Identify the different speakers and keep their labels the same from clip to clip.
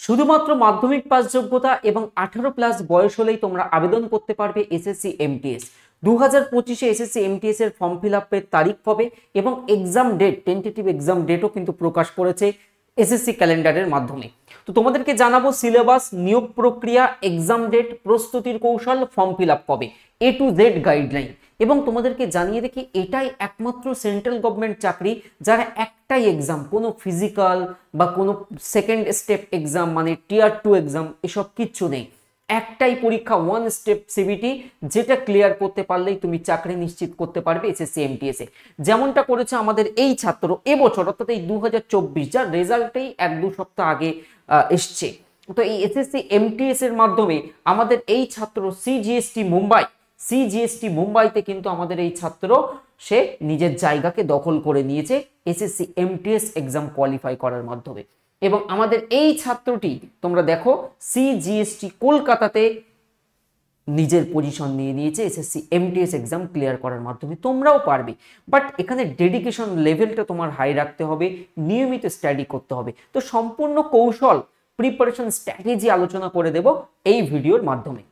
Speaker 1: শুধুমাত্র মাধ্যমিক পাস যোগ্যতা এবং 18+ বয়স হলেই তোমরা আবেদন করতে পারবে এসএসসি এমটিএস। 2025-এ এসএসসি এমটিএস এর ফর্ম ফিল আপের তারিখ কবে এবং এক্সাম ডেট, টেন্টেটিভ এক্সাম ডেটও কিন্তু প্রকাশ করেছে এসএসসি ক্যালেন্ডারের মাধ্যমে। তো তোমাদেরকে জানাবো সিলেবাস, নিয়োগ প্রক্রিয়া, এক্সাম ডেট, প্রস্তুতির কৌশল, ফর্ম ফিল আপ কবে, A to Z গাইডলাইন। এবং তোমাদেরকে জানিয়ে রেখে এটাই একমাত্র সেন্ট্রাল গভর্নমেন্ট চাকরি যারা একটাই এক্সাম, কোনো ফিজিক্যাল বা কোনো সেকেন্ড স্টেপ এক্সাম মানে টিয়ার 2 এক্সাম এসব কিচ্ছু নেই। একটাই পরীক্ষা, ওয়ান স্টেপ সিবিটি, যেটা ক্লিয়ার করতে পারলেই তুমি চাকরি নিশ্চিত করতে পারবে এসএসসি এমটিএস এ। যেমনটা করেছে আমাদের এই ছাত্র এবছর, অর্থাৎ এই 2024, যার রেজাল্টেই 1-2 সপ্তাহ আগে এসছে। তো এই এসএসসি এমটিএস এর মাধ্যমে আমাদের এই ছাত্র সিজিএসটি মুম্বাইতে কিন্তু আমাদের এই ছাত্র সে নিজের জায়গাকে দখল করে নিয়েছে এসএসসি এমটিএস এক্সাম কোয়ালিফাই করার মাধ্যমে। এবং আমাদের এই ছাত্রটি তোমরা দেখো সিজিএসটি কলকাতাতে নিজের পজিশন নিয়ে নিয়েছে এসএসসি এমটিএস এক্সাম ক্লিয়ার করার মাধ্যমে। তোমরাও পারবে, বাট এখানে ডেডিকেশন লেভেলটা তোমার হাই রাখতে হবে, নিয়মিত স্টাডি করতে হবে। তো সম্পূর্ণ কৌশল, প্রিপারেশন স্ট্র্যাটেজি আলোচনা করে দেব এই ভিডিওর মাধ্যমে।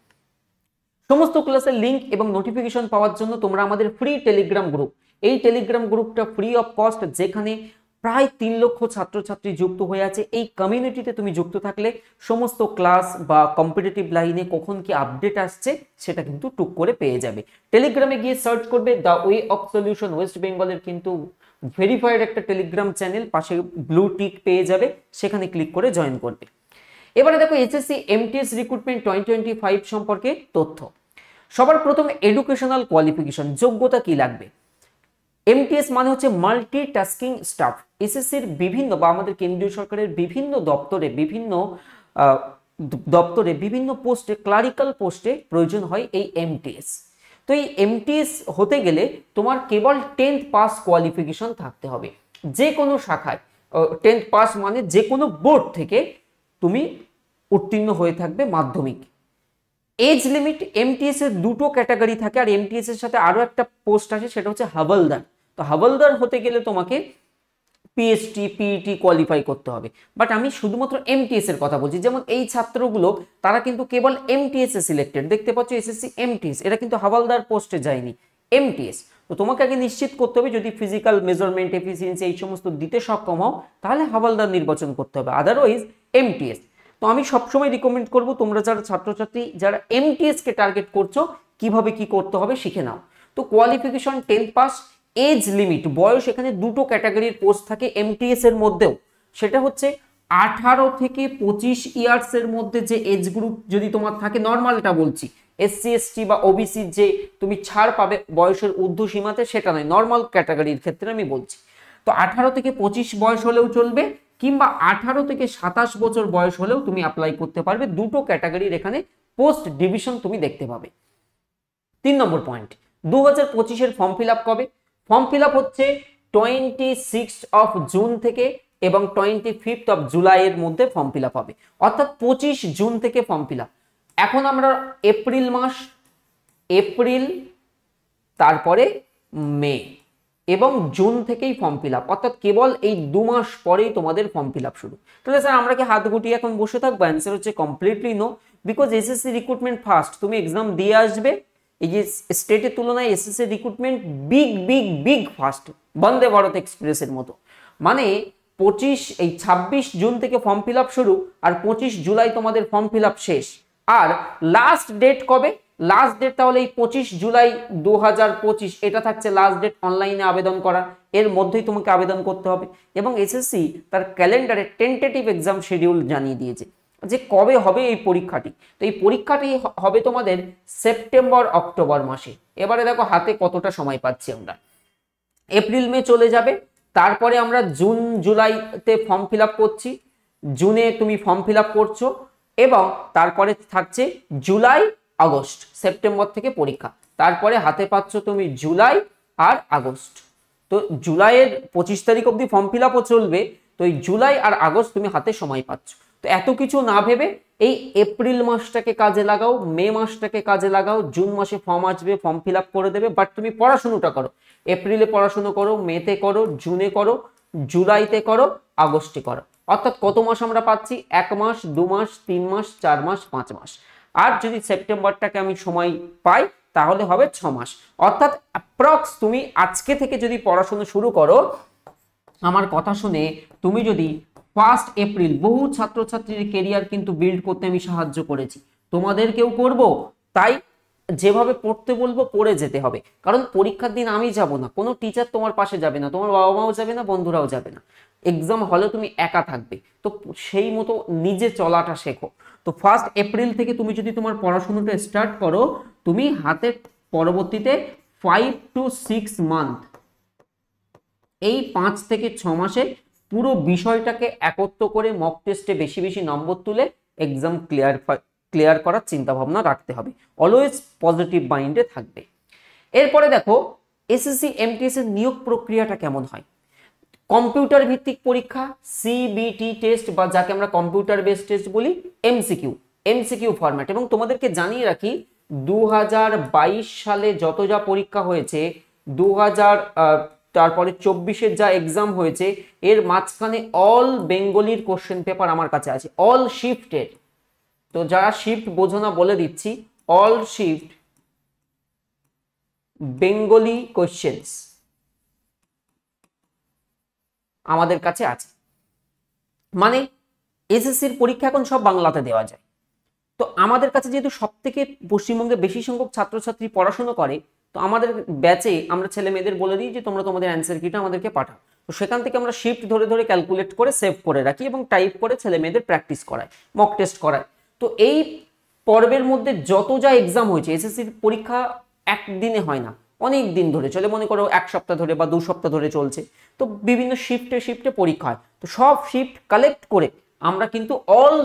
Speaker 1: সমস্ত ক্লাসের লিংক এবং নোটিফিকেশন পাওয়ার জন্য তোমরা আমাদের ফ্রি টেলিগ্রাম গ্রুপ, এই টেলিগ্রাম গ্রুপটা ফ্রি অফ কস্ট, যেখানে প্রায় 3 লক্ষ ছাত্রছাত্রী যুক্ত হয়ে আছে। এই কমিউনিটিতে তুমি যুক্ত থাকলে সমস্ত ক্লাস বা কম্পিটিটিভ লাইনে কখন কি আপডেট আসছে সেটা কিন্তু টুক করে পেয়ে যাবে। টেলিগ্রামে গিয়ে সার্চ করবে the way of solution West বেঙ্গলের কিন্তু ভেরিফাইড একটা টেলিগ্রাম চ্যানেল, পাশে ব্লু টিক পেয়ে যাবে, সেখানে ক্লিক করে জয়েন করবে। এবারে দেখো এসএসসি এমটিএস রিক্রুটমেন্ট 2025 সম্পর্কে তথ্য। সবার প্রথম এডুকেশনাল কোয়ালিফিকেশন, যোগ্যতা কি লাগবে। এমটিএস মানে হচ্ছে মাল্টিটাস্কিং স্টাফ। এসএসসির বিভিন্ন বা আমাদের কেন্দ্রীয় সরকারের বিভিন্ন দপ্তরে বিভিন্ন পোস্টে, ক্লারিক্যাল পোস্টে প্রয়োজন হয় এই এমটিএস। তো এই এমটিএস হতে গেলে তোমার কেবল 10th পাস কোয়ালিফিকেশন থাকতে হবে। যে কোনো শাখায় 10th পাস মানে যে কোনো বোর্ড থেকে তুমি উত্তীর্ণ হয়ে থাকবে মাধ্যমিক। এজ লিমিট, এমটিএস এর দুটো ক্যাটাগরি থাকে, আর এমটিএস এর সাথে আরো একটা পোস্ট আছে, সেটা হচ্ছে হাওলদার। তো হাওলদার হতে গেলে তোমাকে পিএসটি, পিইটি কোয়ালিফাই করতে হবে। বাট আমি শুধুমাত্র এমটিএস এর কথা বলছি। যেমন এই ছাত্রগুলো তারা কিন্তু কেবল এমটিএস এ সিলেক্টেড, দেখতে পাচ্ছ এসএসসি এমটিএস, এরা কিন্তু হাওলদার পোস্টে যায়নি, এমটিএস। তো তোমাকে আগে নিশ্চিত করতে হবে যদি ফিজিক্যাল মেজারমেন্ট, এফিসিয়েন্সি এই সমস্ত দিতে সক্ষম হও, তাহলে হাওলদার নির্বাচন করতে হবে, আদারওয়াইজ এমটিএস। তো আমি সবসময় রিকমেন্ড করব তোমরা যারা ছাত্রছাত্রী যারা এমটিএস কে টার্গেট করছো, কিভাবে কি করতে হবে শিখে নাও। তো qualification 10th pass. Age limit, বয়স, এখানে দুটো ক্যাটাগরির পোস্ট থাকে এমটিএস এর মধ্যেও, সেটা হচ্ছে 18 থেকে 25 ইয়ার্স এর মধ্যে যে এজ গ্রুপ যদি তোমার থাকে, নর্মালটা বলছি, এসসি এসটি বা ওবিসি যে তুমি ছাড় পাবে বয়সের ঊর্ধ্ব সীমাতে সেটা নয়, নর্মাল ক্যাটাগরির ক্ষেত্রে আমি বলছি। তো 18 থেকে 25 বয়স হলেও চলবে, কিংবা 18 থেকে 27 বছর বয়স হলেও তুমি অ্যাপ্লাই করতে পারবে। দুটো ক্যাটাগরির এখানে পোস্ট ডিভিশন তুমি দেখতে পাবে। 3 নম্বর পয়েন্ট, 2025-এর ফর্ম ফিল আপ কবে। ফর্ম ফিল আপ হচ্ছে 26 জুন থেকে এবং 25 জুলাইয়ের মধ্যে ফর্ম ফিল আপ হবে, অর্থাৎ 25 জুন থেকে ফর্ম ফিল আপ। এখন আমরা এপ্রিল মাস, এপ্রিল, তারপরে মে এবং জুন থেকেই ফর্ম ফিল আপ, অর্থাৎ কেবল এই 2 মাস পরেই তোমাদের ফর্ম ফিল আপ শুরু। তাহলে স্যার আমরা কি হাত গুটিয়ে এখন বসে থাকবো? অ্যান্সার হচ্ছে completely no, because SSC recruitment first, তুমি এক্সাম দিয়ে আসবে। এই যে স্টেটের তুলনায় SSC recruitment big fast, Vande Bharat এক্সপ্রেসের মতো। মানে 26 জুন থেকে ফর্ম ফিল আপ শুরু, আর 25 জুলাই তোমাদের ফর্ম ফিল আপ শেষ। আর লাস্ট ডেট কবে? লাস্ট ডেট তাহলে এই 25 জুলাই 2025, এটা থাকছে লাস্ট ডেট অনলাইনে আবেদন করার, এর মধ্যেই তোমাকে আবেদন করতে হবে। এবং এসএসসি তার ক্যালেন্ডারে টেন্টেটিভ এক্সাম শিডিউল জানিয়ে দিয়েছে যে কবে হবে এই পরীক্ষাটি। তো এই পরীক্ষাটি হবে তোমাদের সেপ্টেম্বর অক্টোবর মাসে। এবারে দেখো হাতে কতটা সময় পাচ্ছি আমরা, এপ্রিল মে চলে যাবে, তারপরে আমরা জুন জুলাইতে ফর্ম ফিল আপ করছি, জুনে তুমি ফর্ম ফিল আপ করছো, এবং তারপরে থাকছে জুলাই আগস্ট, সেপ্টেম্বর থেকে পরীক্ষা, তারপরে হাতে পাচ্ছ তুমি জুলাই আর আগস্ট। তো জুলাইয়ের 25 তারিখ অবধি ফর্ম ফিল আপও চলবে, তো এই জুলাই আর আগস্ট তুমি হাতে সময় পাচ্ছ। তো এত কিছু না ভেবে এই এপ্রিল মাসটাকে কাজে লাগাও, মে মাসটাকে কাজে লাগাও, জুন মাসে ফর্ম আসবে, ফর্ম ফিল আপ করে দেবে, বাট তুমি পড়াশোনাটা করো, এপ্রিলে পড়াশোনা করো, মেতে করো, জুনে করো, জুলাইতে করো, আগস্টে করো। অর্থাৎ কত মাস আমরা পাচ্ছি? 1 মাস, 2 মাস, 3 মাস, 4 মাস, 5 মাস। আর যদি সেপ্টেম্বরটাকে আমি সময় পাই তাহলে হবে 6 মাস। অর্থাৎ অ্যাপ্রক্স তুমি আজকে থেকে যদি পড়াশোনা শুরু করো, আমার কথা শুনে তুমি যদি 1 এপ্রিল, বহু ছাত্রছাত্রীর কেরিয়ার কিন্তু বিল্ড করতে আমি সাহায্য করেছি, তোমাদেরকেও করব। তাই যেভাবে পড়তে বলবো পড়ে যেতে হবে, কারণ পরীক্ষার দিন আমি যাব না, কোনো টিচার তোমার পাশে যাবে না, তোমার বাবা মাও যাবে না, বন্ধুরাও যাবে না, এক্সাম হলে তুমি একা থাকবে। তো সেই মতো নিজে চলাটা শেখো। তো 1 এপ্রিল থেকে তুমি যদি তোমার পড়াশোনাটা স্টার্ট করো, তুমি হাতে পরবর্তীতে 5 to 6 মান্থ, এই 5 থেকে 6 মাসে পুরো বিষয়টাকে একত্র করে মক টেস্টে বেশি বেশি নম্বর তুলে এক্সাম ক্লিয়ার করার চিন্তা ভাবনা রাখতে হবে। অলওয়েজ পজিটিভ মাইন্ডে থাকবে। এরপরে দেখো এসএসসি এমটিএস এর নিয়োগ প্রক্রিয়াটা কেমন হয়। কম্পিউটার ভিত্তিক পরীক্ষা, সিবিটি টেস্ট বা যাকে আমরা কম্পিউটার বেসড টেস্ট বলি, এমসিকিউ ফরম্যাট। এবং তোমাদেরকে জানিয়ে রাখি 2022 সালে যত যা পরীক্ষা হয়েছে, 2000 তারপরে 24-এর যা এক্সাম হয়েছে, এর মাঝখানে অল বেঙ্গলির কোশ্চেন পেপার আমার কাছে আছে, অল শিফটের। তো যারা শিফট বোঝো না বলে দিচ্ছি, অল শিফট বেঙ্গলি কোশ্চেন্স আমাদের কাছে আছে। মানে এসএসসির পরীক্ষা এখন সব বাংলাতে দেওয়া যায়। তো আমাদের কাছে যেহেতু সব থেকে পশ্চিমবঙ্গে বেশি সংখ্যক ছাত্রছাত্রী পড়াশোনা করে, তো আমাদের ব্যাচে আমরা ছেলে মেয়েদের বলে দিই যে তোমরা তোমাদের অ্যান্সার কিটা আমাদেরকে পাঠাও। তো সেখান থেকে আমরা শিফট ধরে ধরে ক্যালকুলেট করে সেভ করে রাখি এবং টাইপ করে ছেলে মেয়েদের প্র্যাকটিস করাই, মক টেস্ট করাই। তো এই পর্বের মধ্যে যত যা এক্সাম হয়েছে, এসএসসির পরীক্ষা একদিনে হয় না, অনেক দিন ধরে চলে, মনে করো 1 সপ্তাহ ধরে বা 2 সপ্তাহ ধরে চলছে। তো বিভিন্ন শিফটে পরীক্ষা হয়। তো সব শিফট কালেক্ট করে আমরা কিন্তু অল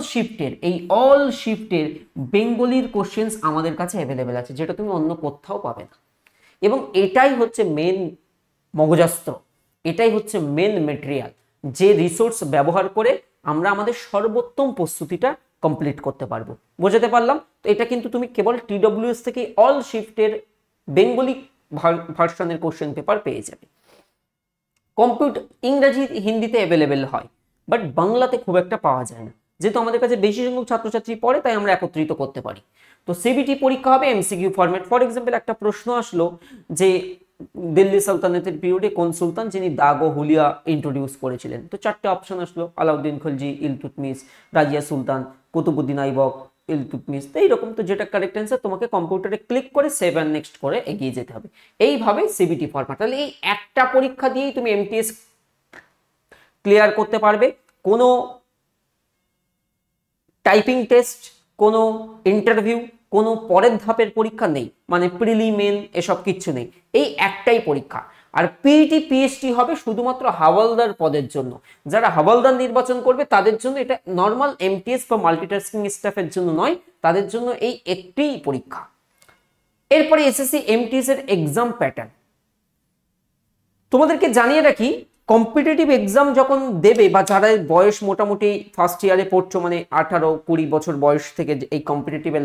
Speaker 1: শিফটের বেঙ্গলির কোশ্চেন্স আমাদের কাছে অ্যাভেলেবেল আছে, যেটা তুমি অন্য কোথাও পাবে না। এবং এটাই হচ্ছে মেন মগজাস্ত্র, এটাই হচ্ছে মেন মেটেরিয়াল, যে রিসোর্স ব্যবহার করে আমরা আমাদের সর্বোত্তম প্রস্তুতিটা কমপ্লিট করতে পারবো। বোঝাতে পারলাম? তো এটা কিন্তু তুমি কেবল টিডব্লিউএস থেকে অল শিফটের বেঙ্গলি ভার্সনের কোশ্চেন পেপার পেয়ে যাবে। কম্পিউটার ইংরেজি হিন্দিতে অ্যাভেলেবেল হয়, বাট বাংলাতে খুব একটা পাওয়া যায় না। যেহেতু আমাদের কাছে বেশি সংখ্যক ছাত্রছাত্রী পড়ে, তাই আমরা একত্রিত করতে পারি। তো সিবিটি পরীক্ষা হবে এমসিকিউ ফরম্যাট। ফর এক্সাম্পল, একটা প্রশ্ন আসলো যে দিল্লি সালতানাতের পিরিয়ডে কোন সুলতান যিনি দাগ ও হুলিয়া ইন্ট্রোডিউস করেছিলেন। তো 4টে অপশন আসলো, আলাউদ্দিন খলজি, ইলতুৎমিশ, রাজিয়া সুলতান, কুতুবুদ্দিন আইবক, ইলতুৎমিশ। তো এইরকম, তো যেটা কারেক্ট অ্যান্সার তোমাকে কম্পিউটারে ক্লিক করে সেভ অ্যান্ড নেক্সট করে এগিয়ে যেতে হবে। এইভাবে সিবিটি ফরম্যাট। তাহলে এই একটা পরীক্ষা দিয়েই তুমি এমটিএস ক্লিয়ার করতে পারবে। কোনো টাইপিং টেস্ট, কোনো ইন্টারভিউ, কোনো পরের ধাপের পরীক্ষা নেই, মানে প্রিলি মেন এসব কিচ্ছু নেই, এই একটাই পরীক্ষা। আর পিইটি পিএইচডি হবে শুধুমাত্র হাওয়ালদার পদের জন্য। যারা হাওয়ালদার নির্বাচন করবে তাদের জন্য, এটা নর্মাল এমটিএস বা মাল্টিটাস্কিং স্টাফের জন্য নয়, তাদের জন্য এই একটিই পরীক্ষা। এরপরে এসএসসি এমটিএস এর এক্সাম প্যাটার্ন তোমাদেরকে জানিয়ে রাখি। কম্পিটিটিভ এক্সাম যখন দেবে, বা যারা বয়স মোটামুটি ফার্স্ট ইয়ারে পড়ছো, মানে 18-20 বছর বয়স থেকে এই কম্পিটিটিভের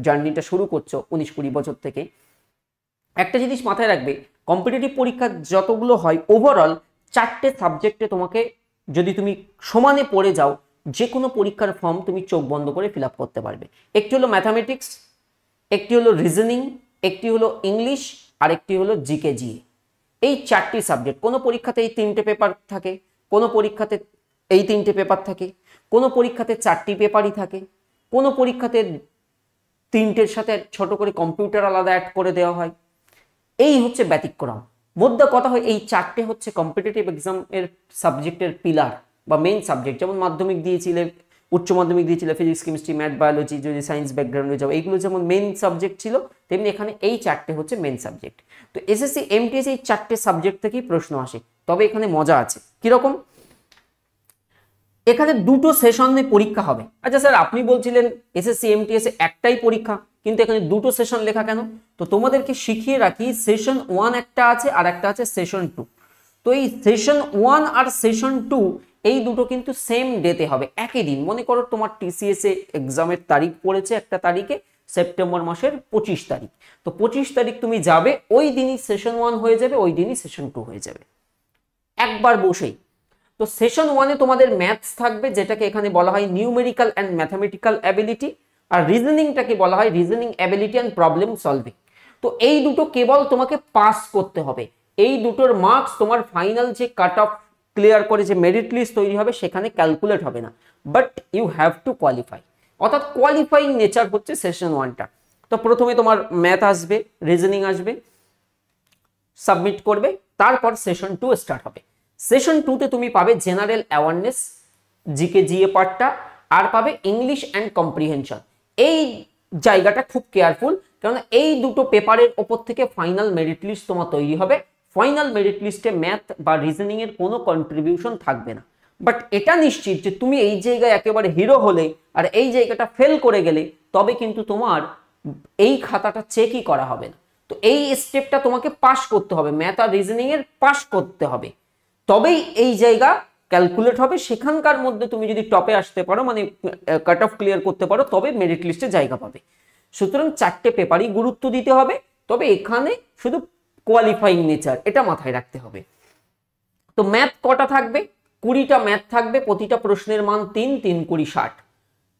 Speaker 1: জার্নিটা শুরু করছো, 19-20 বছর থেকে, একটা জিনিস মাথায় রাখবে, কম্পিটিটিভ পরীক্ষা যতগুলো হয় ওভারঅল 4টে সাবজেক্টে তোমাকে, যদি তুমি সমানে পড়ে যাও, যে কোনো পরীক্ষার ফর্ম তুমি চোখ বন্ধ করে ফিল আপ করতে পারবে। একটি হলো ম্যাথামেটিক্স, একটি হলো রিজনিং, একটি হলো ইংলিশ, আর একটি হলো জিকে জিএ। এই 4টি সাবজেক্ট। কোনো পরীক্ষাতে এই 3টে পেপার থাকে, কোনো পরীক্ষাতে এই 3টে পেপার থাকে, কোনো পরীক্ষাতে 4টি পেপারই থাকে, কোনো পরীক্ষাতে 3টের সাথে ছোট করে কম্পিউটার আলাদা অ্যাড করে দেওয়া হয়। এই হচ্ছে ব্যতিক্রম। মোদ্দা কথা হয় এই 4টে হচ্ছে কম্পিটিটিভ এক্সাম এর সাবজেক্টের পিলার বা মেইন সাবজেক্ট। যেমন মাধ্যমিক দিয়েছিলে, উচ্চ মাধ্যমিক দিয়েছিলে ফিজিক্স, কেমিস্ট্রি, ম্যাথ, বায়োলজি, যদি সায়েন্স ব্যাকগ্রাউন্ডে যাও, এইগুলো যেমন মেইন সাবজেক্ট ছিল, তেমনি এখানে এই 4টে হচ্ছে মেইন সাবজেক্ট। তো এসএসসি এমটিএস এই 4টে সাবজেক্ট থেকেই প্রশ্ন আসে। তবে এখানে মজা আছে। কিরকম? এখানে 2টো সেশনে পরীক্ষা হবে। আচ্ছা স্যার, আপনি বলছিলেন এসএসসি এমটিএস এ একটাই পরীক্ষা, কিন্তু এখানে 2টো সেশন লেখা কেন? তো তোমাদেরকে শিখিয়ে রাখি, সেশন 1 একটা আছে আর একটা আছে সেশন 2। তো এই সেশন 1 আর সেশন 2 এই দুটো কিন্তু সেম ডেতে হবে, একই দিন। মনে করো তোমার টিসিএস এ এক্সামের তারিখ পড়েছে একটা তারিখে, সেপ্টেম্বর মাসের 25 তারিখ। তো 25 তারিখ তুমি যাবে, ওই দিনই সেশন 1 হয়ে যাবে, ওই দিনই সেশন 2 হয়ে যাবে, একবার বসেই। তো সেশন 1-এ তোমাদের ম্যাথস থাকবে, যেটাকে এখানে বলা হয় নিউমেরিক্যাল অ্যান্ড ম্যাথামেটিক্যাল অ্যাবিলিটি, আর রিজনিংটাকে বলা হয় reasoning ability and problem solving. তো এই দুটো কেবল তোমাকে পাস করতে হবে, এই দুটোর মার্কস তোমার ফাইনাল যে কাট অফ ক্লিয়ার করে যে মেরিট লিস্ট তৈরি হবে সেখানে ক্যালকুলেট হবে না, but you have to qualify. অর্থাৎ কোয়ালিফাইং নেচার হচ্ছে সেশন 1টা। তো প্রথমে তোমার ম্যাথ আসবে, রিজনিং আসবে, সাবমিট করবে, তারপর সেশন 2 স্টার্ট হবে। সেশন 2-তে তুমি পাবে জেনারেল অ্যাওয়ারনেস, জিকে জিএ পার্টটা, আর পাবে ইংলিশ অ্যান্ড কম্প্রিহেনশন। এই জায়গাটা খুব কেয়ারফুল, কারণ এই দুটো পেপারের ওপর থেকে ফাইনাল মেরিট লিস্ট তোমার তৈরি হবে। ফাইনাল মেরিট লিস্টে ম্যাথ বা রিজনিং এর কোনো কন্ট্রিবিউশন থাকবে না, বাট এটা নিশ্চিত যে তুমি এই জায়গায় একেবারে হিরো হলে আর এই জায়গাটা ফেল করে গেলে তবে কিন্তু তোমার এই খাতাটা চেকই করা হবে না। তো এই স্টেপটা তোমাকে পাস করতে হবে, ম্যাথ আর রিজনিং এর পাস করতে হবে, তবেই এই জায়গা ক্যালকুলেট হবে। সেখানকার মধ্যে তুমি যদি টপে আসতে পারো, মানে কাট অফ ক্লিয়ার করতে পারো, তবে মেরিট লিস্টে জায়গা পাবে। সুতরাং 4টে পেপারই গুরুত্ব দিতে হবে, তবে এখানে শুধু কোয়ালিফাইং নেচার এটা মাথায় রাখতে হবে। তো ম্যাথ কটা থাকবে? 20টা ম্যাথ থাকবে, প্রতিটা প্রশ্নের মান 3, 3 20 60।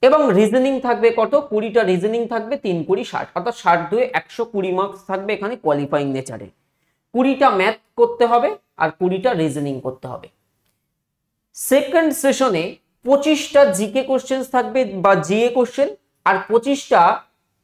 Speaker 1: এবং রিজনিং থাকবে কত? 20টা রিজনিং থাকবে, 3 20 60, অর্থাৎ 60 2 120 মার্কস থাকবে এখানে কোয়ালিফাইং নেচারে। 20টা ম্যাথ করতে হবে আর 20টা রিজনিং করতে হবে। সেকেন্ড সেশনে 25টা জিকে কোশ্চেন থাকবে বা জিএ কোশ্চেন, আর 25টা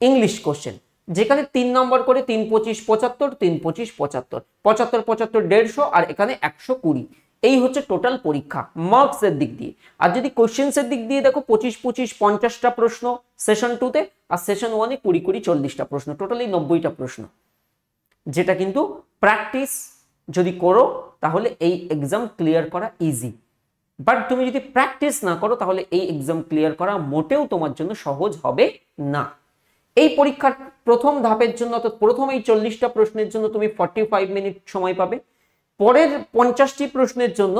Speaker 1: ইংলিশ কোশ্চেন, যেখানে 3 নম্বর করে 3 25 75, 3 25 75, 75 75 150, আর এখানে 120। এই হচ্ছে টোটাল পরীক্ষা মার্কসের দিক দিয়ে। আর যদি কোশ্চেন্সের দিক দিয়ে দেখো 25 25 50টা প্রশ্ন সেশন 2-তে, আর সেশন 1-এ 20 20 40টা প্রশ্ন, টোটালি 90টা প্রশ্ন, যেটা কিন্তু প্র্যাকটিস যদি করো তাহলে এই এক্সাম ক্লিয়ার করা ইজি। বাট তুমি যদি প্র্যাকটিস না করো তাহলে এই এক্সাম ক্লিয়ার করা মোটেও তোমার জন্য সহজ হবে না। এই পরীক্ষার প্রথম ধাপের জন্য, অর্থাৎ প্রথম এই 40টা প্রশ্নের জন্য তুমি 45 মিনিট সময় পাবে, পরের 50টি প্রশ্নের জন্য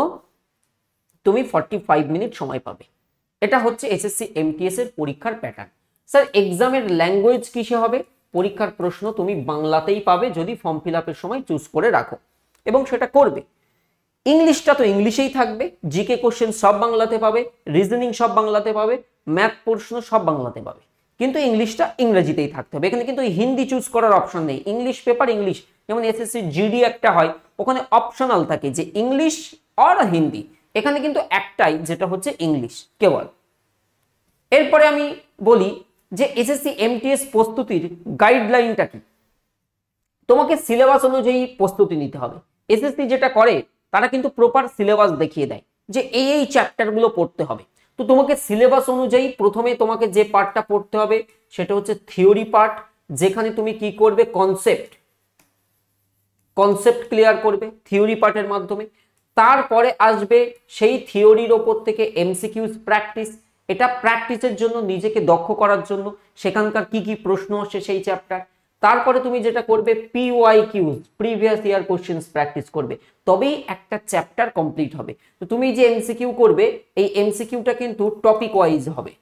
Speaker 1: তুমি 45 মিনিট সময় পাবে। এটা হচ্ছে এসএসসি এমটিএস এর পরীক্ষার প্যাটার্ন। স্যার এক্সামের ল্যাঙ্গুয়েজ কিসে হবে? পরীক্ষার প্রশ্ন তুমি বাংলাতেই পাবে যদি ফর্ম ফিল আপের সময় চুজ করে রাখো, এবং সেটা করবে। ইংলিশটা তো ইংলিশেই থাকবে, জিকে কোশ্চেন সব বাংলাতে পাবে, রিজনিং সব বাংলাতে পাবে, ম্যাথ প্রশ্ন সব বাংলাতে পাবে, কিন্তু ইংলিশটা ইংরেজিতেই থাকতে হবে। এখানে কিন্তু হিন্দি চুজ করার অপশন নেই, ইংলিশ পেপার ইংলিশ, যেমন এসএসসি জিডি একটা হয় ওখানে অপশনাল থাকে যে ইংলিশ আর হিন্দি, এখানে কিন্তু একটাই, যেটা হচ্ছে ইংলিশ কেবল। এরপরে আমি বলি যে এসএসসি এমটিএস প্রস্তুতির গাইডলাইনটা কি। তোমাকে সিলেবাস অনুযায়ী প্রস্তুতি নিতে হবে। এসএসসি যেটা করে তারা কিন্তু প্রপার সিলেবাস দেখিয়ে দেয় যে এই চ্যাপ্টারগুলো পড়তে হবে। তো তোমাকে সিলেবাস অনুযায়ী প্রথমে তোমাকে যে পার্টটা পড়তে হবে সেটা হচ্ছে থিওরি পার্ট, যেখানে তুমি কি করবে? কনসেপ্ট ক্লিয়ার করবে থিওরি পার্টের মাধ্যমে। তারপরে আসবে সেই থিওরির ওপর থেকে এমসিকিউজ প্র্যাকটিস। এটা প্র্যাকটিসের জন্য, নিজেকে দক্ষ করার জন্য, সেখানকার কি কি প্রশ্ন আসে সেই চ্যাপ্টার। তারপরে তুমি যেটা করবে পিওয়াইকিউজ, প্রিভিয়াস ইয়ার কোশ্চেন্স প্র্যাকটিস করবে, তবেই একটা চ্যাপ্টার কমপ্লিট হবে। তো তুমি যে এমসিকিউ করবে এই এমসিকিউটা কিন্তু টপিক ওয়াইজ হবে।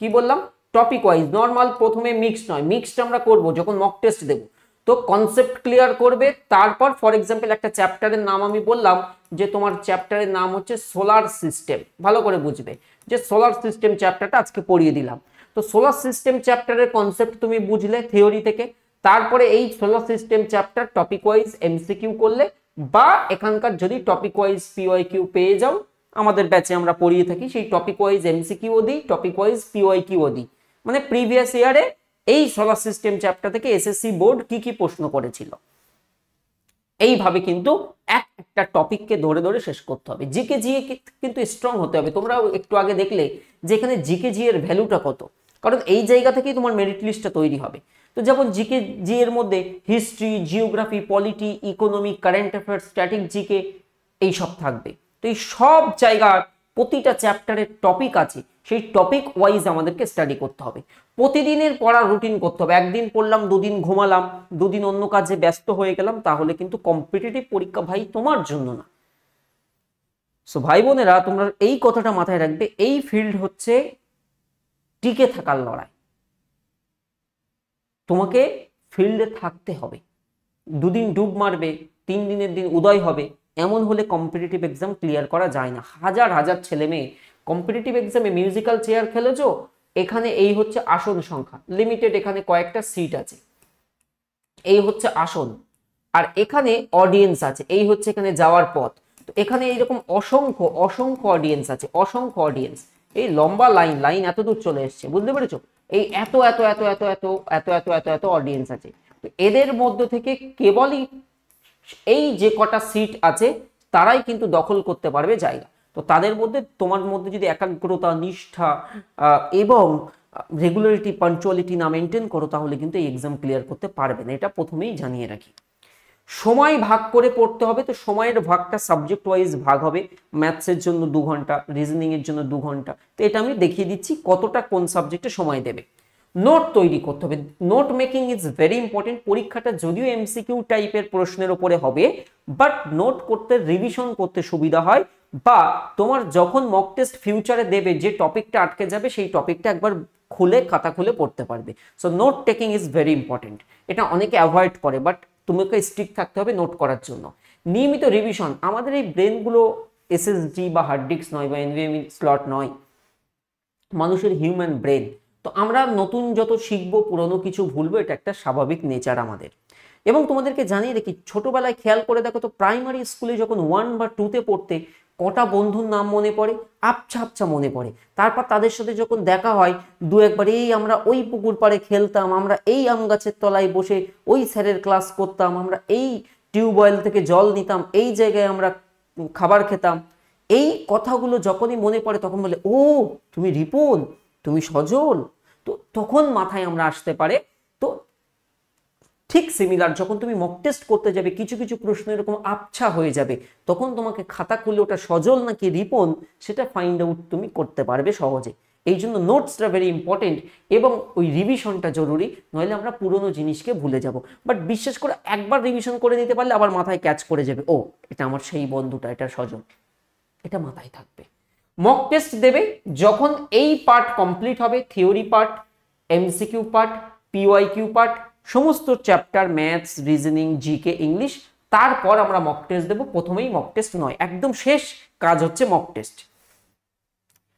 Speaker 1: কি বললাম? টপিক ওয়াইজ, নর্মাল প্রথমে মিক্সড নয়, মিক্সড আমরা করব যখন মক টেস্ট দেব। তো কনসেপ্ট ক্লিয়ার করবে, তারপর ফর এক্সাম্পল একটা চ্যাপ্টারের নাম আমি বললাম যে তোমার চ্যাপ্টারের নাম হচ্ছে সোলার সিস্টেম, ভালো করে বুঝবে যে সোলার সিস্টেম চ্যাপ্টারটা আজকে পড়িয়ে দিলাম। তো সোলার সিস্টেম চ্যাপ্টারের কনসেপ্ট তুমি বুঝলে থিওরি থেকে, তারপরে এই solar system chapter topic wise MCQ করলে, বা এখানকার যদি টপিক ওয়াইজ পিওয়াইকিউ পেয়ে যাও, আমাদের ব্যাচে আমরা পড়িয়ে থাকি, সেই টপিক ওয়াইজ এমসিকিউ দিই, টপিক ওয়াইজ পিওয়াইকিউ দিই, মানে প্রিভিয়াস ইয়ারে এই সোলার সিস্টেম চ্যাপ্টার থেকে এসএসসি বোর্ড কি কি প্রশ্ন করেছিল। এইভাবে কিন্তু একটা টপিককে ধরে ধরে শেষ করতে হবে। জিকে জিএ কিন্তু স্ট্রং হতে হবে। তোমরা একটু আগে দেখলে যে এখানে জিকে জি এর ভ্যালুটা কত, কারণ এই জায়গা থেকেই তোমার মেরিট লিস্টটা তৈরি হবে। তো যেমন জিকে জি এর মধ্যে history, geography, polity, economy, current affairs, static GK এইসব থাকবে। তো এই সব জায়গার প্রতিটা চ্যাপ্টারের টপিক আছে, সেই টপিক ওয়াইজ আমাদেরকে স্টাডি করতে হবে। প্রতিদিনের পড়ার রুটিন করতে হবে। একদিন পড়লাম, দুদিন ঘুমালাম, দুদিন অন্য কাজে ব্যস্ত হয়ে গেলাম, তাহলে কিন্তু কম্পিটিটিভ পরীক্ষা ভাই তোমার জন্য না। সো ভাই বোনেরা, তোমরা এই কথাটা মাথায় রাখবে, এই ফিল্ড হচ্ছে টিকে থাকার লড়াই। তোমাকে ফিল্ডে থাকতে হবে। দুদিন ডুব মারবে, 3 দিনের দিন উদয় হবে, এমন হলে কম্পিটিটিভ এক্সাম ক্লিয়ার করা যায় না। হাজার হাজার ছেলে মেয়ে কম্পিটিটিভ এক্সামে মিউজিক্যাল চেয়ার খেলেছো, এখানে এই হচ্ছে আসন সংখ্যা লিমিটেড, এখানে কয়েকটা সিট আছে, এই হচ্ছে আসন, আর এখানে অডিয়েন্স আছে, এই হচ্ছে এখানে যাওয়ার পথ। তো এখানে এইরকম অসংখ্য অসংখ্য অডিয়েন্স আছে, অসংখ্য অডিয়েন্স, এই লম্বা লাইন লাইন এত দূর চলে এসছে, বুঝতে পেরেছো? এই এত এত এত এত এত এত এত এত এত অডিয়েন্স আছে। তো এদের মধ্যে থেকে কেবলই এই যে কটা সিট আছে তারাই কিন্তু দখল করতে পারবে জায়গা। তো তাদের মধ্যে তোমার মধ্যে যদি একাগ্রতা, নিষ্ঠা এবং রেগুলারিটি, পাঞ্চুয়ালিটি না মেনটেন করো, তাহলে কিন্তু এই এক্সাম ক্লিয়ার করতে পারবে না, এটা প্রথমেই জানিয়ে রাখি। সময় ভাগ করে পড়তে হবে, তো সময়ের ভাগটা সাবজেক্ট ওয়াইজ ভাগ হবে। ম্যাথসের জন্য 2 ঘন্টা, রিজনিং এর জন্য 2 ঘন্টা। তো এটা আমি দেখিয়ে দিচ্ছি কতটা কোন সাবজেক্টে সময় দেবে। নোট তৈরি করতে হবে, note making is very important. পরীক্ষাটা যদিও এমসিকিউ টাইপের প্রশ্নের উপরে হবে, বাট নোট করতে, রিভিশন করতে সুবিধা হয়, বা তোমার যখন মক টেস্ট ফিউচারে দেবে যে টপিকটা আটকে যাবে সেই টপিকটা একবার খুলে খাতা খুলে পড়তে পারবে। So note taking is very important. এটা অনেকে অ্যাভয়েড করে, বাট তোমাকে স্ট্রিক্ট থাকতে হবে নোট করার জন্য। নিয়মিত রিভিশন, আমাদের এই ব্রেনগুলো এসএসডি বা হার্ড ডিস্ক নয়, বা এনভিএমই স্লট নয়, মানুষের হিউম্যান ব্রেন। তো আমরা নতুন যত শিখবো পুরনো কিছু ভুলবো, এটা একটা স্বাভাবিক নেচার আমাদের। এবং তোমাদেরকে জানিয়ে রেখি, ছোটবেলায় খেয়াল করে দেখো তো, প্রাইমারি স্কুলে যখন 1 বা 2তে পড়তে কটা বন্ধুর নাম মনে পড়ে? আবছা আবছা মনে পড়ে। তারপর তাদের সাথে যখন দেখা হয় দু একবার, এই আমরা ওই পুকুর পাড়ে খেলতাম, আমরা এই আম গাছের তলায় বসে ওই স্যারের ক্লাস করতাম, আমরা এই টিউবওয়েল থেকে জল নিতাম, এই জায়গায় আমরা খাবার খেতাম। এই কথাগুলো যখনই মনে পড়ে তখন বলে, ও তুমি রিপন, তুমি সজল। তো তখন মাথায় আমরা আসতে পারে। তো ঠিক সিমিলার, যখন তুমি মক টেস্ট করতে যাবে, কিছু কিছু প্রশ্ন এরকম আবছা হয়ে যাবে, তখন তোমাকে খাতা খুলে ওটা সজল নাকি রিপন সেটা ফাইন্ড আউট তুমি করতে পারবে সহজে। এই জন্য নোটসটা ভেরি ইম্পর্টেন্ট, এবং ওই রিভিশনটা জরুরি, নইলে আমরা পুরোনো জিনিসকে ভুলে যাব। বাট বিশ্বাস করে একবার রিভিশন করে নিতে পারলে আবার মাথায় ক্যাচ করে যাবে, ও এটা আমার সেই বন্ধুটা, এটা সজল, এটা মাথায় থাকবে। মক টেস্ট দেবে যখন এই পার্ট কমপ্লিট হবে, theory part, MCQ part, PYQ part, সমস্ত chapter, maths, reasoning, GK, English, তারপর আমরা মক টেস্ট দেবো। প্রথমেই মক টেস্ট নয়, একদম শেষ কাজ হচ্ছে মক টেস্ট।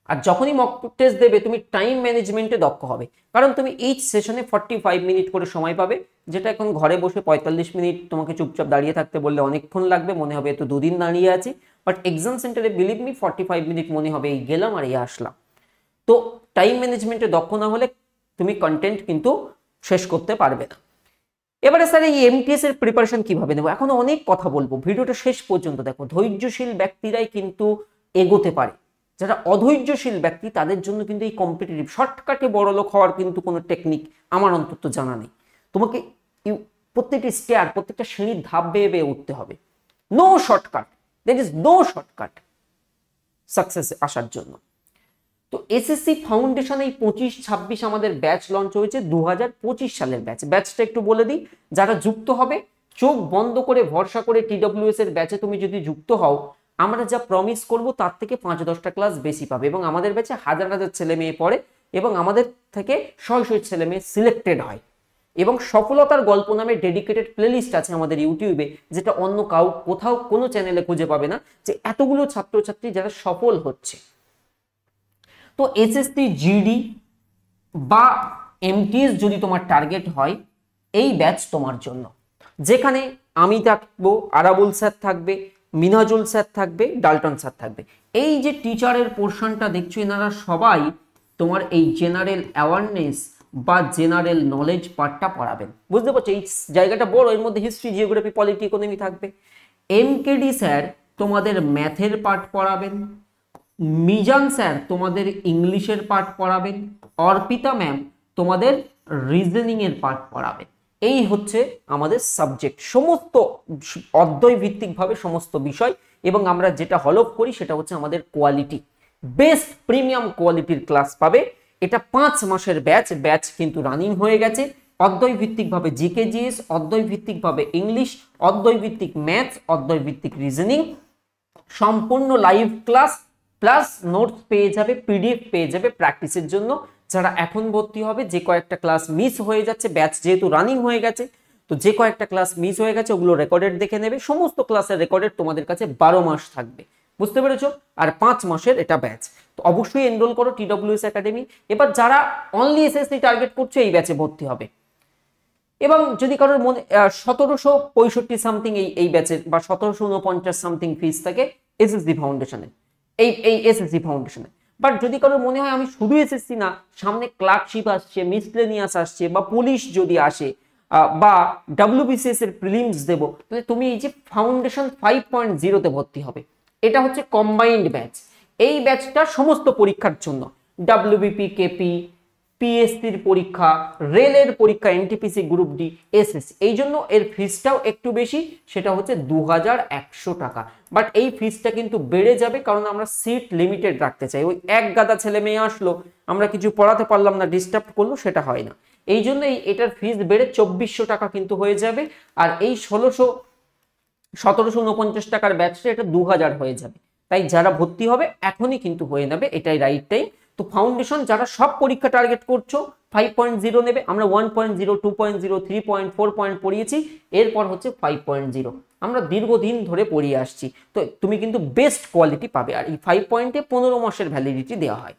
Speaker 1: আর যখনই মক টেস্ট দেবে তুমি টাইম ম্যানেজমেন্টে দক্ষ হবে, কারণ তুমি এইচ সেশনে 45 মিনিট করে সময় পাবে, যেটা এখন ঘরে বসে 45 মিনিট তোমাকে চুপচাপ দাঁড়িয়ে থাকতে বললে অনেকক্ষণ লাগবে, মনে হবে তো 2 দিন দাঁড়িয়ে আছি। বাট এক্সাম সেন্টারে বিলিভ মি 45 মিনিট মনে হবে এই গেলাম আর এই আসলাম। তো টাইম ম্যানেজমেন্টে দক্ষ না হলে তুমি কন্টেন্ট কিন্তু শেষ করতে পারবে না। এবারে স্যার এই এমটিএস এর প্রিপারেশন কিভাবে নেব, এখন অনেক কথা বলবো, ভিডিওটা শেষ পর্যন্ত দেখো। ধৈর্যশীল ব্যক্তিরাই কিন্তু এগোতে পারে, যারা অধৈর্যশীল ব্যক্তি তাদের জন্য কিন্তু এই কম্পিটিটিভ শর্টকাটে বড়লোক হওয়ার কিন্তু কোনো টেকনিক আমার অন্তত জানা নেই। তোমাকে প্রত্যেকটি স্টেয়ার, প্রত্যেকটা সিঁড়ির ধাপ বেয়ে বেয়ে উঠতে হবে। No shortcut, there is no shortcut success আসার জন্য। তো এসএসসি ফাউন্ডেশন এই 25-26 আমাদের ব্যাচ লঞ্চ হয়েছে, 2025 সালের ব্যাচ। ব্যাচটা একটু বলে দিই, যারা যুক্ত হবে চোখ বন্ধ করে ভরসা করে টিডব্লিউএস এর ব্যাচে তুমি যদি যুক্ত হও, আমরা যা প্রমিস করব তার থেকে 5-10টা ক্লাস বেশি পাবে। এবং আমাদের ব্যাচে হাজার হাজার ছেলে মেয়ে পড়ে, এবং আমাদের থেকে 100 ছেলে মেয়ে সিলেক্টেড হয়। এবং সফলতার গল্প নামে ডেডিকেটেড প্লেলিস্ট আছে আমাদের ইউটিউবে, যেটা অন্য কোথাও কোনো চ্যানেলে খুঁজে পাবে না, যে এতগুলো ছাত্রছাত্রী যারা সফল হচ্ছে। তো এসএসসি, জিডি বা এমটিএস যদি তোমার টার্গেট হয়, এই ব্যাচ তোমার জন্য, যেখানে আমি থাকবো, আরাবুল স্যার থাকবে, মিনাজুল স্যার থাকবে, ডালটন স্যার থাকবে। এই যে টিচারের পোর্শনটা দেখছো, এনারা সবাই তোমার এই জেনারেল অ্যাওয়ারনেস বা জেনারেল নলেজ পার্টটা পড়াবেন। বুঝতে পারছো, এই জায়গাটা বড়, এর মধ্যে হিস্ট্রি, জিওগ্রাফি, পলিটি, ইকোনমি থাকবে। এমকেডি স্যার তোমাদের ম্যাথের পার্ট পড়াবেন, মিজান স্যার তোমাদের ইংলিশের পার্ট পড়াবেন, অর্পিতা ম্যাম তোমাদের রিজনিং এর পার্ট পড়াবেন। এই হচ্ছে আমাদের সাবজেক্ট, সমস্ত অধ্যায় ভিত্তিকভাবে সমস্ত বিষয়। এবং আমরা যেটা হলফ করি সেটা হচ্ছে আমাদের কোয়ালিটি, বেস্ট প্রিমিয়াম কোয়ালিটির ক্লাস পাবে। এটা 5 মাসের ব্যাচ, ব্যাচ কিন্তু রানিং হয়ে গেছে। অধ্যায় ভিত্তিকভাবে জিকে জিএস, অধ্যায় ভিত্তিকভাবে ইংলিশ, অধ্যায় ভিত্তিক ম্যাথস, অধ্যায় ভিত্তিক রিজনিং, সম্পূর্ণ লাইভ ক্লাস প্লাস নোটস পেয়ে যাবে, পিডিএফ পেয়ে যাবে প্র্যাকটিসের জন্য। যারা এখন ভর্তি হবে, যে কয়েকটা ক্লাস মিস হয়ে যাচ্ছে, ব্যাচ যেহেতু রানিং হয়ে গেছে, তো যে কয়েকটা ক্লাস মিস হয়ে গেছে ওগুলো রেকর্ডেড দেখে নেবে, সমস্ত ক্লাসের রেকর্ডেড তোমাদের কাছে 12 মাস থাকবে, বুঝতে পেরেছো? আর 5 মাসের এটা ব্যাচ। তো অবশ্যই এনরোল করো TWS একাডেমি। এবার যারা অনলি এসএসসি টার্গেট করছে এই ব্যাচে ভর্তি হবে। এবং যদি কারোর মনে 1765 সামথিং এই ব্যাচের বা 1749 সামথিং ফিস থাকে এসএসসি ফাউন্ডেশনে, এই এসএসসি ফাউন্ডেশনে। বাট যদি কারোর মনে হয় আমি শুধু এসএসসি না, সামনে ক্লার্কশিপ আসছে, মিসলেনিয়াস আসছে, বা পুলিশ যদি আসে, বা WBCS এর প্রিলিমস দেবো, তাহলে তুমি এই যে ফাউন্ডেশন 5.0 তে ভর্তি হবে। এটা হচ্ছে কম্বাইন্ড ব্যাচ। এই ব্যাচটা সমস্ত পরীক্ষার জন্য, WBP, KP, পিএসসির পরীক্ষা, রেলের পরীক্ষা, এনটিপিসি, গ্রুপ ডি, এসএসসি, এই জন্য এর ফিসটাও একটু বেশি, সেটা হচ্ছে 2100 টাকা। বাট এই ফিসটা কিন্তু বেড়ে যাবে, কারণ আমরা সিট লিমিটেড রাখতে চাই। ওই এক গাদা ছেলে মেয়ে আসলো, আমরা কিছু পড়াতে পারলাম না, ডিস্টার্ব করলো, সেটা হয় না। এই জন্য এটার ফিস বেড়ে 2400 টাকা কিন্তু হয়ে যাবে। আর এই 1749 টাকার ব্যাচটা এটা 2000 হয়ে যাবে। তাই যারা ভর্তি হবে এখনই কিন্তু হয়ে নেবে, এটাই রাইট টাইম। তো ফাউন্ডেশন যারা সব পরীক্ষা টার্গেট করছো 5.0 নেবে, আমরা 1.0, 2.0, 3.4 পয়েন্ট পড়িয়েছি, এরপর হচ্ছে 5.0। আমরা দীর্ঘদিন ধরে পড়িয়ে আসছি, তো তুমি কিন্তু বেস্ট কোয়ালিটি পাবে। আর এই 5 পয়েন্টে 15 মাসের ভ্যালিডিটি দেওয়া হয়।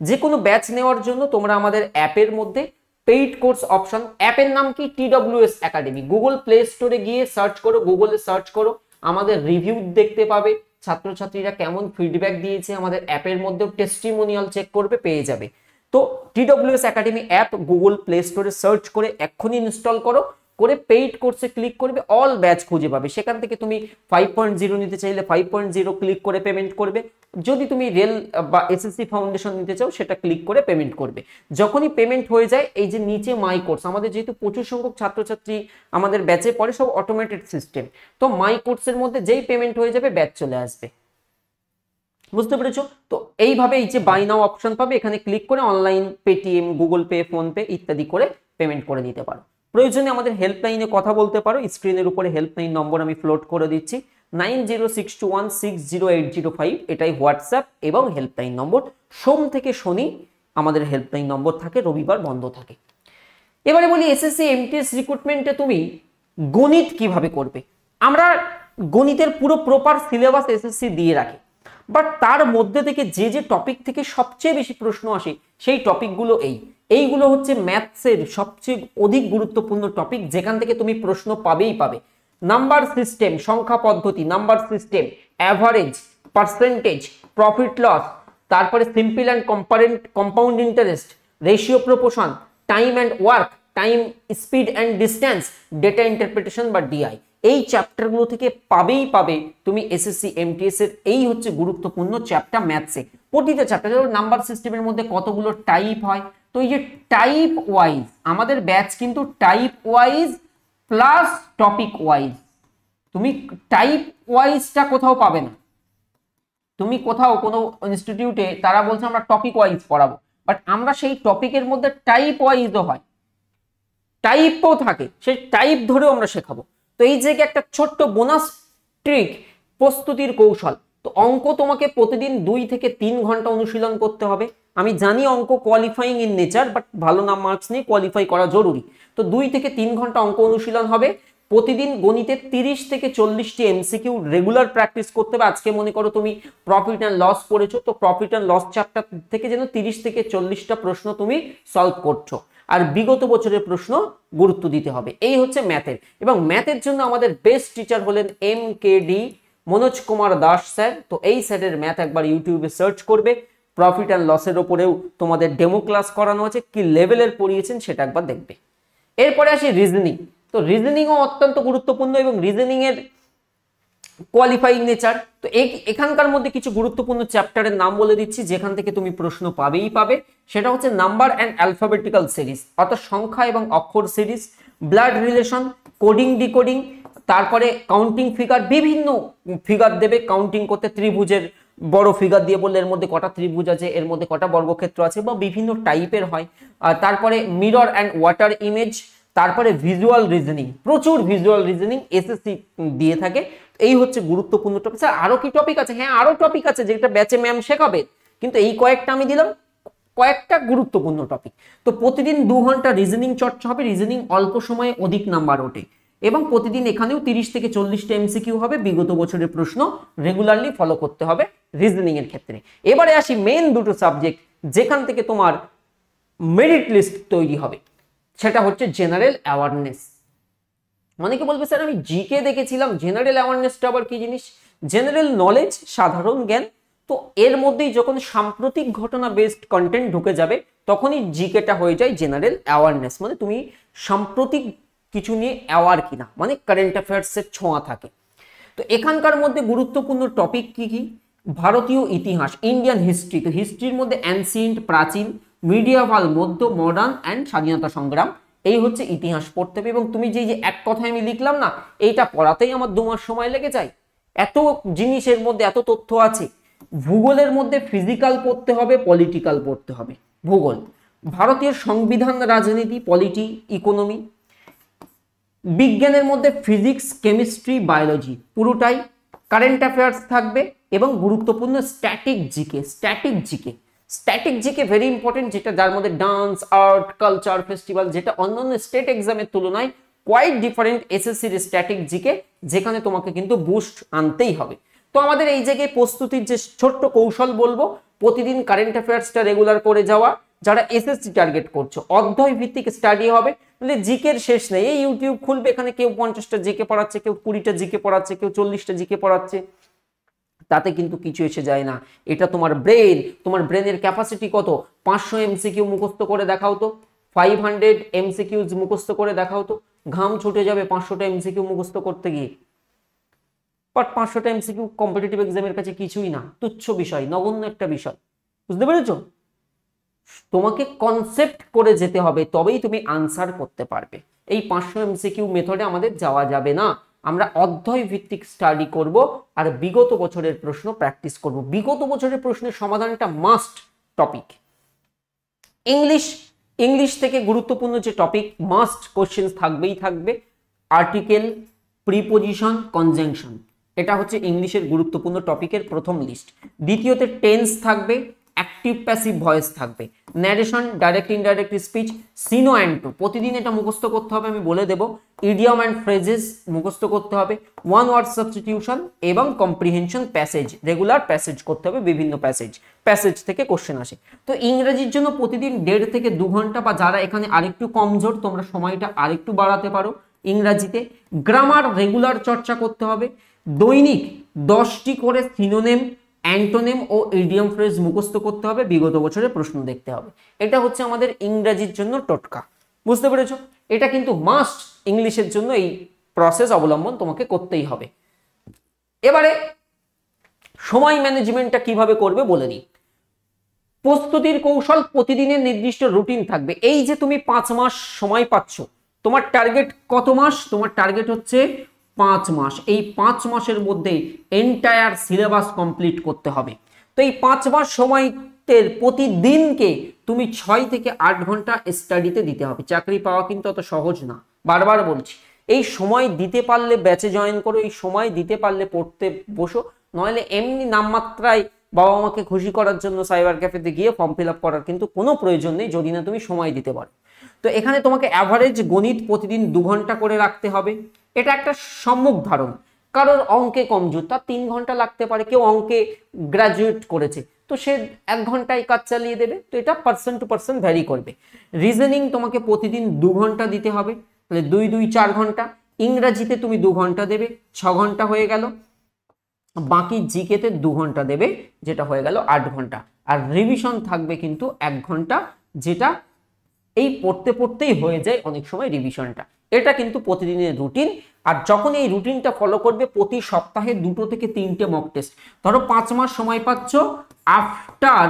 Speaker 1: যে কোনো ব্যাচ নেওয়ার জন্য তোমরা আমাদের অ্যাপের মধ্যে পেইড কোর্স অপশন, অ্যাপের নাম কি TWS একাডেমি, গুগল প্লে স্টোরে গিয়ে সার্চ করো, গুগলে সার্চ করো, আমাদের রিভিউ দেখতে পাবে, ছাত্রছাত্রীরা কেমন ফিডব্যাক দিয়েছে, আমাদের অ্যাপের মধ্যেও টেস্টিমোনিয়াল চেক করবে, পেয়ে যাবে। তো TWS academy app Google play স্টোরে সার্চ করে এক্ষুনি ইনস্টল করো, করে পেইড কোর্সে ক্লিক করবে, অল ব্যাচ খুঁজে পাবে। সেখান থেকে তুমি 5.0 নিতে চাইলে 5.0 ক্লিক করে পেমেন্ট করবে, যদি তুমি রেল বা এসএসসি ফাউন্ডেশন নিতে চাও সেটা ক্লিক করে পেমেন্ট করবে। যখনই পেমেন্ট হয়ে যায়, এই যে নিচে মাই কোর্স, আমাদের যেহেতু প্রচুর সংখ্যক ছাত্রছাত্রী আমাদের ব্যাচে পড়ে, সব অটোমেটেড সিস্টেম, তো মাই কোর্সের মধ্যে যেই পেমেন্ট হয়ে যাবে ব্যাচ চলে আসবে, বুঝতে পেরেছো? তো এইভাবে এই যে বাই নাও অপশন পাবে, এখানে ক্লিক করে online, Paytm, Google pay, PhonePe ইত্যাদি করে পেমেন্ট করে নিতে পারো। প্রয়োজনে আমাদের হেল্পলাইনে কথা বলতে পারো, স্ক্রিনের উপরে হেল্পলাইন নম্বর আমি ফ্লোট করে দিচ্ছি, 9062160805, এটাই হোয়াটসঅ্যাপ এবং হেল্পলাইন নম্বর। সোম থেকে শনি আমাদের হেল্পলাইন নম্বর থাকে, রবিবার বন্ধ থাকে। এবারে বলি এসএসসি এমটিএস রিক্রুটমেন্টে তুমি গণিত কিভাবে করবে। আমরা গণিতের পুরো প্রপার সিলেবাস এসএসসি দিয়ে রাখি, বাট তার মধ্যে থেকে যে যে টপিক থেকে সবচেয়ে বেশি প্রশ্ন আসে সেই টপিকগুলো এইগুলো হচ্ছে ম্যাথসের সবচেয়ে অধিক গুরুত্বপূর্ণ টপিক, যেখান থেকে তুমি প্রশ্ন পাবেই পাবে। নাম্বার সিস্টেম, সংখ্যা পদ্ধতি, number system, average, percentage, profit loss, তারপরে simple and compound interest, ratio proportion, time and work, time, speed and distance, data interpretation বা ডিআই, এই চ্যাপ্টারগুলো থেকে পাবেই পাবে তুমি এসএসসি এমটিএস এর এই হচ্ছে গুরুত্বপূর্ণ চ্যাপ্টার ম্যাথসে। প্রতিটা চ্যাপ্টার, যেমন নাম্বার সিস্টেমের মধ্যে কতগুলো টাইপ হয়, তো এই যে টাইপ ওয়াইজ আমাদের ব্যাচ কিন্তু type wise plus topic wise, তুমি টাইপ ওয়াইজটা কোথাও পাবে না। তুমি কোথাও কোনো ইনস্টিটিউটে তারা বলছে আমরা টপিক ওয়াইজ পড়াবো, বাট আমরা সেই টপিকের মধ্যে টাইপ ওয়াইজও হয়, টাইপও থাকে, সেই টাইপ ধরেও আমরা শেখাবো। তো এই যে একটা ছোট্ট বোনাস ট্রিক, প্রস্তুতির কৌশল। তো অঙ্ক তোমাকে প্রতিদিন 2 থেকে 3 ঘন্টা অনুশীলন করতে হবে। আমি জানি অঙ্ক কোয়ালিফাইং ইন নেচার, বাট ভালো নাম মার্কস নিয়ে কোয়ালিফাই করা জরুরি। তো 2 থেকে 3 ঘন্টা অঙ্ক অনুশীলন হবে প্রতিদিন। গণিতে 30 থেকে 40টি এমসিকিউ রেগুলার প্র্যাকটিস করতে হবে। আজকে মনে করো তুমি প্রফিট অ্যান্ড লস পড়েছো, তো প্রফিট অ্যান্ড লস চ্যাপ্টার থেকে যেন 30 থেকে 40টা প্রশ্ন তুমি সলভ করছো, আর বিগত বছরের প্রশ্ন গুরুত্ব দিতে হবে। এই হচ্ছে ম্যাথের। এবং ম্যাথের জন্য আমাদের বেস্ট টিচার হলেন MKD মনোজ কুমার দাস স্যার। তো এই স্যারের ম্যাথ একবার ইউটিউবে সার্চ করবে, প্রফিট অ্যান্ড লসের ওপরেও তোমাদের ডেমো ক্লাস করানো আছে, কি লেভেলের পড়িয়েছেন সেটা একবার দেখবে। এরপরে আসি রিজনিং। তো রিজনিংও অত্যন্ত গুরুত্বপূর্ণ এবং রিজনিং এর কোয়ালিফাইং নেচার। তো এখানকার মধ্যে কিছু গুরুত্বপূর্ণ চ্যাপ্টারের নাম বলে দিচ্ছি, যেখান থেকে তুমি প্রশ্ন পাবেই পাবে। সেটা হচ্ছে নাম্বার অ্যান্ড অ্যালফাবেটিক্যাল সিরিজ, অর্থাৎ সংখ্যা এবং অক্ষর series, blood relation, coding decoding, তারপরে কাউন্টিং ফিগার, বিভিন্ন ফিগার দেবে কাউন্টিং করতে, ত্রিভুজের বড় ফিগার দিয়ে বললে এর মধ্যে কটা ত্রিভুজ আছে, এর মধ্যে কটা বর্গক্ষেত্র আছে, বা বিভিন্ন টাইপের হয়। তারপরে মিরর অ্যান্ড ওয়াটার ইমেজ, তারপরে ভিজুয়াল রিজনিং, প্রচুর ভিজুয়াল রিজনিং এসএসসি দিয়ে থাকে। এই হচ্ছে গুরুত্বপূর্ণ টপিক। স্যার আরো কি টপিক আছে? হ্যাঁ, আরো টপিক আছে যেটা ব্যাচে ম্যাম শেখাবে, কিন্তু এই কয়েকটা আমি দিলাম। কয়েকটা গুরুত্বপূর্ণ টপিক। তো প্রতিদিন 2 ঘন্টা রিজনিং চর্চা হবে, রিজনিং অল্প সময়ে অধিক নাম্বার ওঠে, এবং প্রতিদিন এখানেও 30 থেকে 40টা এমসিকিউ হবে, বিগত বছরের প্রশ্ন রেগুলারলি ফলো করতে হবে রিজনিং এর ক্ষেত্রে। এবারে আসি মেন দুটো সাবজেক্ট যেখান থেকে তোমার মেরিট লিস্ট তৈরি হবে, সেটা হচ্ছে জেনারেল অ্যাওয়ারনেস। অনেকে বলবে স্যার আমি জিকে দেখেছিলাম, জেনারেল অ্যাওয়ারনেসটা আবার কি জিনিস? জেনারেল নলেজ, সাধারণ জ্ঞান। তো এর মধ্যেই যখন সাম্প্রতিক ঘটনা বেসড কন্টেন্ট ঢুকে যাবে তখনই জিকেটা হয়ে যায় জেনারেল অ্যাওয়ারনেস, মানে তুমি সাম্প্রতিক কিছু নিয়ে অ্যাওয়ার কিনা, মানে কারেন্ট অ্যাফেয়ার্সের ছোঁয়া থাকে। তো এখানকার মধ্যে গুরুত্বপূর্ণ টপিক কি কি? ভারতীয় ইতিহাস, ইন্ডিয়ান হিস্ট্রি। তো হিস্ট্রির মধ্যে অ্যানসিয়েন্ট প্রাচীন, মিডিয়াভাল মধ্য, মডার্ন অ্যান্ড স্বাধীনতা সংগ্রাম, এই হচ্ছে ইতিহাস পড়তে হবে। এবং তুমি যে এক কথায় আমি লিখলাম না, এইটা পড়াতেই আমার 2 মাস সময় লেগে যায়, এত জিনিসের মধ্যে এত তথ্য আছে। ভূগোলের মধ্যে ফিজিক্যাল পড়তে হবে, পলিটিক্যাল পড়তে হবে। ভূগোল, ভারতীয় সংবিধান, রাজনীতি, পলিটি, ইকোনমি। বিজ্ঞানের মধ্যে ফিজিক্স, কেমিস্ট্রি, বায়োলজি, পুরোটাই। কারেন্ট অ্যাফেয়ার্স থাকবে এবং গুরুত্বপূর্ণ static GK. Static GK very important, যেটা যার মধ্যে ডান্স, আর্ট, কালচার, ফেস্টিভ্যাল, যেটা অন্যান্য স্টেট এক্সামের তুলনায় কোয়াইট ডিফারেন্ট এসএসসির স্ট্যাটিক জিকে, যেখানে তোমাকে কিন্তু বুস্ট আনতেই হবে। তো আমাদের এই জায়গায় প্রস্তুতির যে ছোট্ট কৌশল বলবো, প্রতিদিন কারেন্ট অ্যাফেয়ার্সটা রেগুলার করে যাওয়া। যারা এসএসসি টার্গেট করছো, অধ্যায় ভিত্তিক স্টাডি হবে, মানে জিকের শেষ নেই। এই ইউটিউব খুলবে, এখানে কেউ 50টা জিকে পড়াচ্ছে, কেউ 20টা জিকে পড়াচ্ছে, কেউ 40টা জিকে পড়াচ্ছে, তাতে কিন্তু কিছু এসে যায় না। এটা তোমার ব্রেন, তোমার ব্রেনের ক্যাপাসিটি কত? 500 এমসিকিউ মুখস্থ করে দেখাও তো, 500 এমসিকিউজ মুখস্থ করে দেখাও তো। ঘাম ছুটে যাবে 500টা এমসিকিউ মুখস্থ করতে গিয়ে, বাট 500টা এমসিকিউ কম্পিটিটিভ এক্সামের কাছে কিছুই না, তুচ্ছ বিষয়, নগণ্য একটা বিষয়। বুঝতে পেরেছো? তোমাকে কনসেপ্ট করে যেতে হবে, তবেই তুমি আনসার করতে পারবে। এই 500 এমসিকিউ মেথডে আমাদের যাওয়া যাবে না। আমরা অধ্যায় ভিত্তিক স্টাডি করব আর বিগত বছরের প্রশ্ন প্র্যাকটিস করব। বিগত বছরের প্রশ্নের সমাধানটা মাস্ট টপিক। ইংলিশ থেকে গুরুত্বপূর্ণ যে টপিক, মাস্ট কোশ্চেন থাকবেই থাকবে। আর্টিকেল, প্রিপোজিশন, কনজাংশন, এটা হচ্ছে ইংলিশের গুরুত্বপূর্ণ টপিকের প্রথম লিস্ট। দ্বিতীয়তে টেন্স থাকবে, অ্যাক্টিভ প্যাসিভ ভয়েস থাকবে, narration, direct indirect speech, synonym and টু, প্রতিদিন এটা মুখস্থ করতে হবে, আমি বলে দেবো। ইডিয়ম অ্যান্ড ফ্রেজেস মুখস্থ করতে হবে, ওয়ান ওয়ার্ড সাবস্টিটিউশন এবং কম্প্রিহেনশন প্যাসেজ, রেগুলার প্যাসেজ করতে হবে, বিভিন্ন প্যাসেজ থেকে কোশ্চেন আসে। তো ইংরেজির জন্য প্রতিদিন 1.5 থেকে 2 ঘন্টা, বা যারা এখানে আরেকটু কমজোর তোমরা সময়টা আরেকটু বাড়াতে পারো ইংরাজিতে। গ্রামার রেগুলার চর্চা করতে হবে। দৈনিক 10টি করে সিনোনিম, অ্যান্টোনিম ও ইডিয়ম ফ্রেজ মুখস্থ করতে হবে, বিগত বছরের প্রশ্ন দেখতে হবে। এটা হচ্ছে আমাদের ইংরেজির জন্য টোটকা। বুঝতে পেরেছো? এটা কিন্তু মাস্ট ইংলিশের জন্য এই প্রসেস অবলম্বন তোমাকে করতেই হবে। এবারে সময় ম্যানেজমেন্টটা কিভাবে করবে বলে দিই। প্রস্তুতির কৌশল, প্রতিদিনের নির্দিষ্ট রুটিন থাকবে। এই যে তুমি 5 মাস সময় পাচ্ছ, তোমার টার্গেট কত মাস? তোমার টার্গেট হচ্ছে 5 মাস। এই 5 মাসের মধ্যে এন্টায়ার সিলেবাস কমপ্লিট করতে হবে। তো এই 5 মাস সময়তে প্রতিদিনকে তুমি 6 থেকে 8 ঘন্টা স্টাডিতে দিতে হবে। চাকরি পাওয়া কিন্তু অত সহজ না, বারবার বলছি। এই সময় দিতে পারলে ব্যাচে জয়েন করো, এই সময় দিতে পারলে পড়তে বসো, নইলে এমনি নামমাত্রায় বাবা মাকে খুশি করার জন্য সাইবার ক্যাফেতে গিয়ে ফর্ম ফিল আপ করার কিন্তু কোনো প্রয়োজন নেই, যদি না তুমি সময় দিতে পারো। তো এখানে তোমাকে অ্যাভারেজ গণিত প্রতিদিন 2 ঘন্টা করে রাখতে হবে। এটা একটা সম্মুখ ধারণা। কারোর অঙ্কে কমজোর, তার 3 ঘন্টা লাগতে পারে, কেউ অঙ্কে গ্রাজুয়েট করেছে তো সে 1 ঘন্টায় কাজ চালিয়ে দেবে। তো এটা পার্সন টু পার্সন ভ্যারি করবে। রিজনিং তোমাকে প্রতিদিন 2 ঘন্টা দিতে হবে, তাহলে 2 2 4 ঘন্টা। ইংরাজিতে তুমি 2 ঘন্টা দেবে, 6 ঘন্টা হয়ে গেল। বাকি জিকেতে 2 ঘন্টা দেবে, যেটা হয়ে গেল 8 ঘন্টা। আর রিভিশন থাকবে কিন্তু 1 ঘন্টা, যেটা এই পড়তে পড়তেই হয়ে যায় অনেক সময় রিভিশনটা। এটা কিন্তু প্রতিদিনের রুটিন। আর যখন এই রুটিনটা ফলো করবে, প্রতি সপ্তাহে 2 থেকে 3টে মক টেস্ট। ধরো 5 মাস সময় পাচ্ছ, আফটার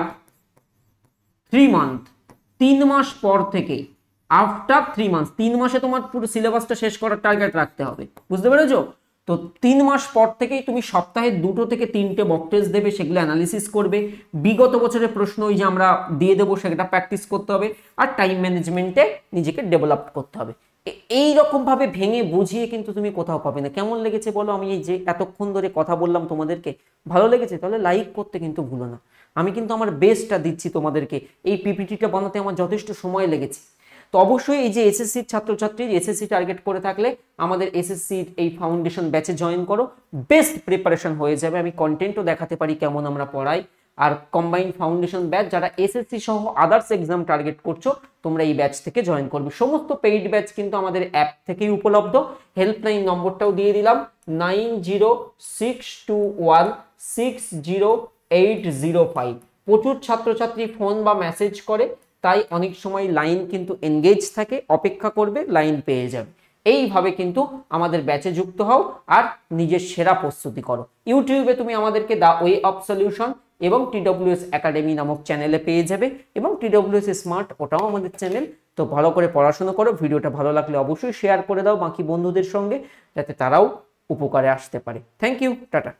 Speaker 1: 3 মান্থ, 3 মাস পর থেকে, আফটার 3 মান্থ, 3 মাসে তোমার পুরো সিলেবাসটা শেষ করার টার্গেট রাখতে হবে। বুঝতে পেরেছো? তো 3 মাস পর থেকেই তুমি সপ্তাহে 2 থেকে 3টে মক টেস্ট দেবে, সেগুলো অ্যানালিসিস করবে। বিগত বছরের প্রশ্ন ওই যে আমরা দিয়ে দেবো, সেটা প্র্যাকটিস করতে হবে। আর টাইম ম্যানেজমেন্টে নিজেকে ডেভেলপ করতে হবে। এই রকম ভাবে ভেঙে বুঝিয়ে কিন্তু তুমি কোথাও পাবে না। কেমন লেগেছে বলো? আমি এই যে এতক্ষণ ধরে কথা বললাম তোমাদেরকে, ভালো লেগেছে? তাহলে লাইক করতে কিন্তু ভুলো না। আমি কিন্তু আমার বেস্টটা দিচ্ছি তোমাদেরকে। এই পিপিটিটা বানাতে আমার যথেষ্ট সময় লেগেছে। তো অবশ্যই এই যে এসএসসির ছাত্রছাত্রী এসএসসি টার্গেট করে থাকলে আমাদের এসএসসির এই ফাউন্ডেশন ব্যাচে জয়েন করো, বেস্ট প্রিপারেশন হয়ে যাবে। আমি কন্টেন্টও দেখাতে পারি কেমন আমরা পড়াই। আর কম্বাইন্ড ফাউন্ডেশন ব্যাচ যারা এসএসসি সহ আদার্স এক্সাম টার্গেট করছো তোমরা এই ব্যাচ থেকে জয়েন করবে। সমস্ত পেইড ব্যাচ কিন্তু আমাদের অ্যাপ থেকেই উপলব্ধ। হেল্পলাইন নম্বরটাও দিয়ে দিলাম 906221600805। প্রচুর ছাত্রছাত্রী ফোন বা মেসেজ করে, তাই অনেক সময় লাইন কিন্তু এনগেজ থাকে, অপেক্ষা করবে, লাইন পেয়ে যাবে। এইভাবে কিন্তু আমাদের ব্যাচে যুক্ত হও আর নিজের সেরা প্রস্তুতি করো। ইউটিউবে তুমি আমাদেরকে দ্য ওয়ে অফ সলিউশন এবং TWS একাডেমি নামক চ্যানেলে পেয়ে যাবে, এবং TWS স্মার্ট ওটাও আমাদের চ্যানেল। তো ভালো করে পড়াশোনা করো। ভিডিওটা ভালো লাগলে অবশ্যই শেয়ার করে দাও বাকি বন্ধুদের সঙ্গে, যাতে তারাও উপকারে আসতে পারে। Thank you, tata.